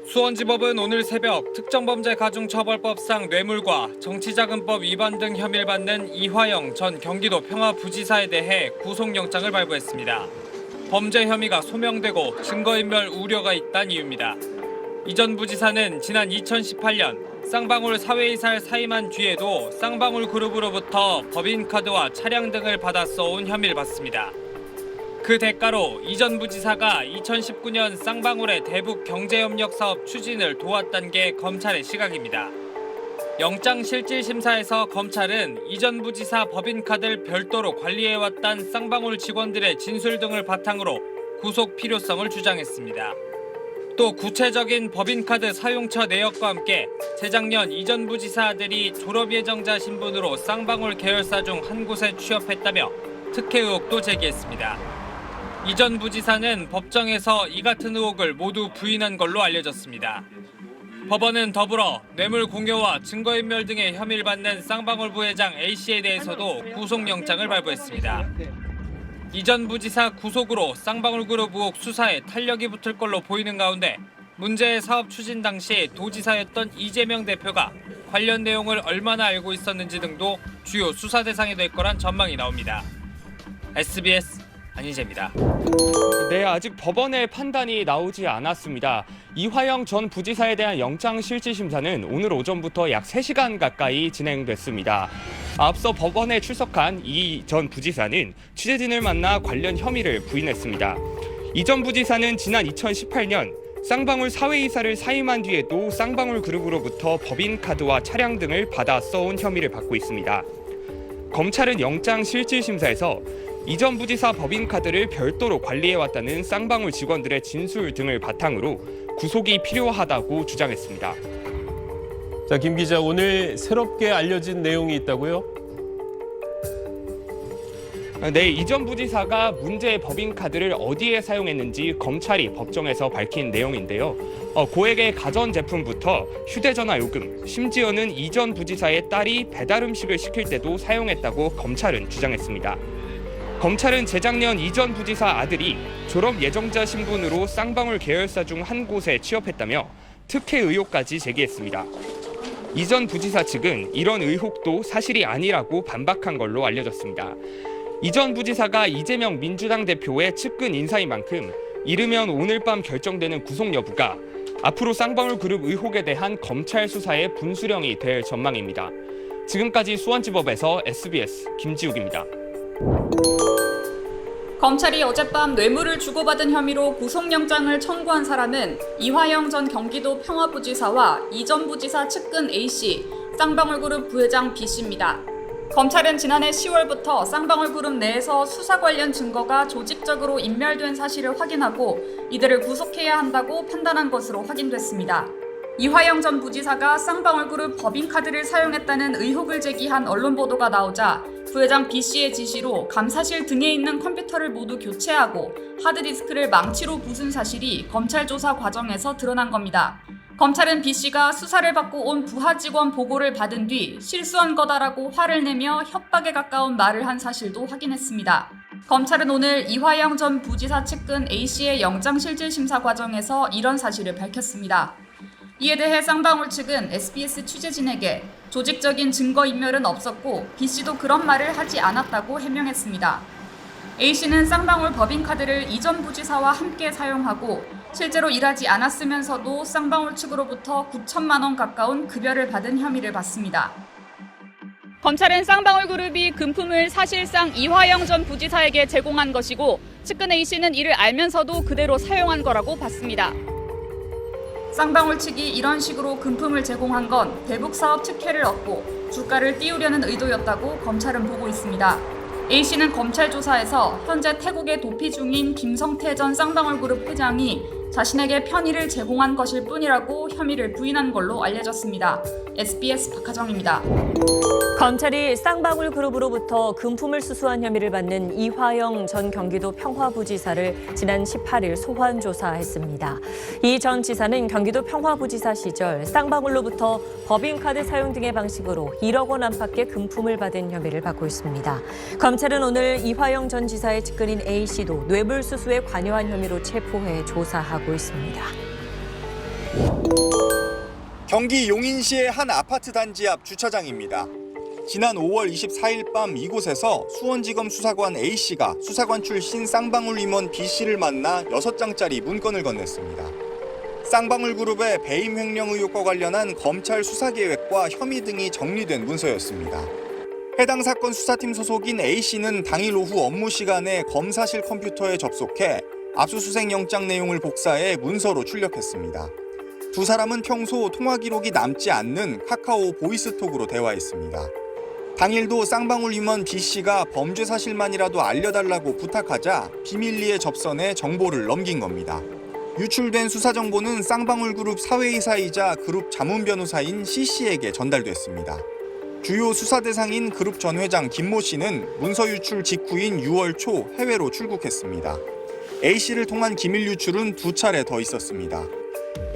수원지법은 오늘 새벽 특정범죄가중처벌법상 뇌물과 정치자금법 위반 등 혐의를 받는 이화영 전 경기도 평화부지사에 대해 구속영장을 발부했습니다. 범죄 혐의가 소명되고 증거인멸 우려가 있다는 이유입니다. 이 전 부지사는 지난 2018년 쌍방울 사회이사를 사임한 뒤에도 쌍방울 그룹으로부터 법인카드와 차량 등을 받아 써온 혐의를 받습니다. 그 대가로 이 전 부지사가 2019년 쌍방울의 대북 경제협력 사업 추진을 도왔다는 게 검찰의 시각입니다. 영장실질심사에서 검찰은 이 전 부지사 법인카드를 별도로 관리해왔다는 쌍방울 직원들의 진술 등을 바탕으로 구속 필요성을 주장했습니다. 또 구체적인 법인카드 사용처 내역과 함께 재작년 이 전 부지사 아들이 졸업예정자 신분으로 쌍방울 계열사 중 한 곳에 취업했다며 특혜 의혹도 제기했습니다. 이 전 부지사는 법정에서 이 같은 의혹을 모두 부인한 걸로 알려졌습니다. 법원은 더불어 뇌물 공여와 증거인멸 등의 혐의를 받는 쌍방울 부회장 A씨에 대해서도 구속영장을 발부했습니다. 이 전 부지사 구속으로 쌍방울 그룹 의혹 수사에 탄력이 붙을 걸로 보이는 가운데 문제의 사업 추진 당시 도지사였던 이재명 대표가 관련 내용을 얼마나 알고 있었는지 등도 주요 수사 대상이 될 거란 전망이 나옵니다. SBS 안희재입니다. 네, 아직 법원의 판단이 나오지 않았습니다. 이화영 전 부지사에 대한 영장실질심사는 오늘 오전부터 약 3시간 가까이 진행됐습니다. 앞서 법원에 출석한 이 전 부지사는 취재진을 만나 관련 혐의를 부인했습니다. 이 전 부지사는 지난 2018년 쌍방울 사회이사를 사임한 뒤에도 쌍방울 그룹으로부터 법인카드와 차량 등을 받아 써온 혐의를 받고 있습니다. 검찰은 영장실질심사에서 이 전 부지사 법인카드를 별도로 관리해왔다는 쌍방울 직원들의 진술 등을 바탕으로 구속이 필요하다고 주장했습니다. 자, 김 기자, 오늘 새롭게 알려진 내용이 있다고요? 네, 이 전 부지사가 문제의 법인카드를 어디에 사용했는지 검찰이 법정에서 밝힌 내용인데요. 고액의 가전제품부터 휴대전화 요금, 심지어는 이 전 부지사의 딸이 배달음식을 시킬 때도 사용했다고 검찰은 주장했습니다. 검찰은 재작년 이 전 부지사 아들이 졸업 예정자 신분으로 쌍방울 계열사 중 한 곳에 취업했다며 특혜 의혹까지 제기했습니다. 이 전 부지사 측은 이런 의혹도 사실이 아니라고 반박한 걸로 알려졌습니다. 이 전 부지사가 이재명 민주당 대표의 측근 인사인 만큼 이르면 오늘 밤 결정되는 구속 여부가 앞으로 쌍방울 그룹 의혹에 대한 검찰 수사의 분수령이 될 전망입니다. 지금까지 수원지법에서 SBS 김지욱입니다. 검찰이 어젯밤 뇌물을 주고받은 혐의로 구속영장을 청구한 사람은 이화영 전 경기도 평화부지사와 이 전 부지사 측근 A씨, 쌍방울그룹 부회장 B씨입니다. 검찰은 지난해 10월부터 쌍방울그룹 내에서 수사 관련 증거가 조직적으로 인멸된 사실을 확인하고 이들을 구속해야 한다고 판단한 것으로 확인됐습니다. 이화영 전 부지사가 쌍방울그룹 법인카드를 사용했다는 의혹을 제기한 언론 보도가 나오자 부회장 B씨의 지시로 감사실 등에 있는 컴퓨터를 모두 교체하고 하드디스크를 망치로 부순 사실이 검찰 조사 과정에서 드러난 겁니다. 검찰은 B씨가 수사를 받고 온 부하 직원 보고를 받은 뒤 실수한 거다라고 화를 내며 협박에 가까운 말을 한 사실도 확인했습니다. 검찰은 오늘 이화영 전 부지사 측근 A씨의 영장실질심사 과정에서 이런 사실을 밝혔습니다. 이에 대해 쌍방울 측은 SBS 취재진에게 조직적인 증거인멸은 없었고 B씨도 그런 말을 하지 않았다고 해명했습니다. A씨는 쌍방울 법인카드를 이 전 부지사와 함께 사용하고 실제로 일하지 않았으면서도 쌍방울 측으로부터 9천만 원 가까운 급여를 받은 혐의를 받습니다. 검찰은 쌍방울그룹이 금품을 사실상 이화영 전 부지사에게 제공한 것이고 측근 A씨는 이를 알면서도 그대로 사용한 거라고 봤습니다. 쌍방울 측이 이런 식으로 금품을 제공한 건 대북 사업 특혜를 얻고 주가를 띄우려는 의도였다고 검찰은 보고 있습니다. A씨는 검찰 조사에서 현재 태국에 도피 중인 김성태 전 쌍방울그룹 회장이 자신에게 편의를 제공한 것일 뿐이라고 혐의를 부인한 걸로 알려졌습니다. SBS 박하정입니다. 검찰이 쌍방울 그룹으로부터 금품을 수수한 혐의를 받는 이화영 전 경기도 평화부지사를 지난 18일 소환 조사했습니다. 이 전 지사는 경기도 평화부지사 시절 쌍방울로부터 법인카드 사용 등의 방식으로 1억 원 안팎의 금품을 받은 혐의를 받고 있습니다. 검찰은 오늘 이화영 전 지사의 측근인 A씨도 뇌물 수수에 관여한 혐의로 체포해 조사하고 있습니다. 경기 용인시의 한 아파트 단지 앞 주차장입니다. 지난 5월 24일 밤 이곳에서 수원지검 수사관 A씨가 수사관 출신 쌍방울 임원 B씨를 만나 6장짜리 문건을 건넸습니다. 쌍방울 그룹의 배임 횡령 의혹과 관련한 검찰 수사계획과 혐의 등이 정리된 문서였습니다. 해당 사건 수사팀 소속인 A씨는 당일 오후 업무 시간에 검사실 컴퓨터에 접속해 압수수색 영장 내용을 복사해 문서로 출력했습니다. 두 사람은 평소 통화 기록이 남지 않는 카카오 보이스톡으로 대화했습니다. 당일도 쌍방울 임원 B씨가 범죄 사실만이라도 알려달라고 부탁하자 비밀리에 접선해 정보를 넘긴 겁니다. 유출된 수사 정보는 쌍방울 그룹 사회이사이자 그룹 자문 변호사인 C씨에게 전달됐습니다. 주요 수사 대상인 그룹 전 회장 김모 씨는 문서 유출 직후인 6월 초 해외로 출국했습니다. A씨를 통한 기밀 유출은 2차례 더 있었습니다.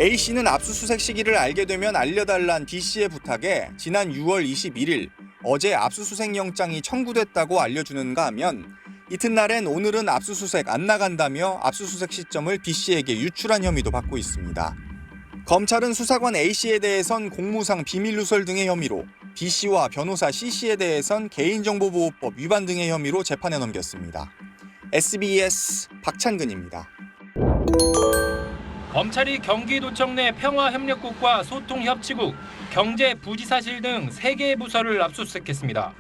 A씨는 압수수색 시기를 알게 되면 알려달란 B씨의 부탁에 지난 6월 21일 어제 압수수색 영장이 청구됐다고 알려주는가 하면 이튿날엔 오늘은 압수수색 안 나간다며 압수수색 시점을 B씨에게 유출한 혐의도 받고 있습니다. 검찰은 수사관 A씨에 대해선 공무상 비밀 누설 등의 혐의로 B씨와 변호사 C씨에 대해선 개인정보보호법 위반 등의 혐의로 재판에 넘겼습니다. SBS 박찬근입니다. 검찰이 경기도청 내 평화협력국과 소통협치국, 경제부지사실 등 3개의 부서를 압수수색했습니다.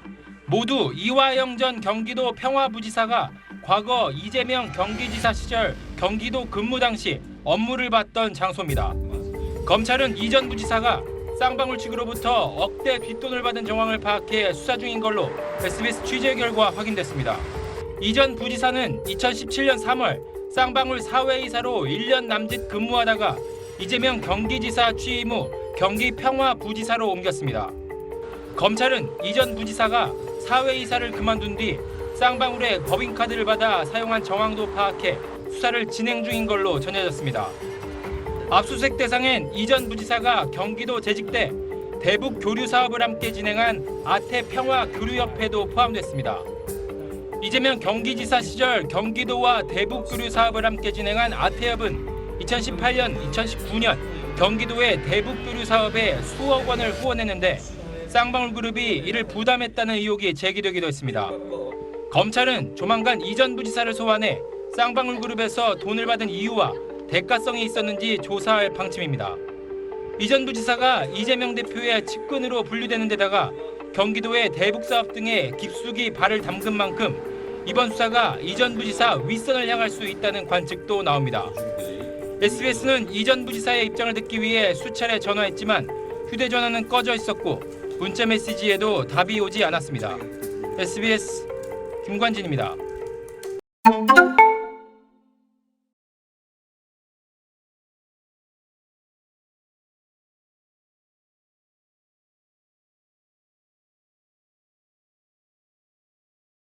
모두 이화영 전 경기도 평화부지사가 과거 이재명 경기지사 시절 경기도 근무 당시 업무를 받던 장소입니다. 검찰은 이 전 부지사가 쌍방울 측으로부터 억대 뒷돈을 받은 정황을 파악해 수사 중인 걸로 SBS 취재 결과 확인됐습니다. 이 전 부지사는 2017년 3월 쌍방울 사회이사로 1년 남짓 근무하다가 이재명 경기지사 취임 후 경기평화부지사로 옮겼습니다. 검찰은 이 전 부지사가 사회이사를 그만둔 뒤 쌍방울의 법인카드를 받아 사용한 정황도 파악해 수사를 진행 중인 걸로 전해졌습니다. 압수수색 대상엔 이 전 부지사가 경기도 재직 때 대북 교류 사업을 함께 진행한 아태평화교류협회도 포함됐습니다. 이재명 경기지사 시절 경기도와 대북 교류 사업을 함께 진행한 아태협은 2018년, 2019년 경기도의 대북 교류 사업에 수억 원을 후원했는데 쌍방울 그룹이 이를 부담했다는 의혹이 제기되기도 했습니다. 검찰은 조만간 이 전 부지사를 소환해 쌍방울 그룹에서 돈을 받은 이유와 대가성이 있었는지 조사할 방침입니다. 이 전 부지사가 이재명 대표의 측근으로 분류되는 데다가 경기도의 대북 사업 등에 깊숙이 발을 담근 만큼 이번 수사가 이 전 부지사 윗선을 향할 수 있다는 관측도 나옵니다. SBS는 이 전 부지사의 입장을 듣기 위해 수차례 전화했지만 휴대전화는 꺼져 있었고 문자 메시지에도 답이 오지 않았습니다. SBS 김관진입니다.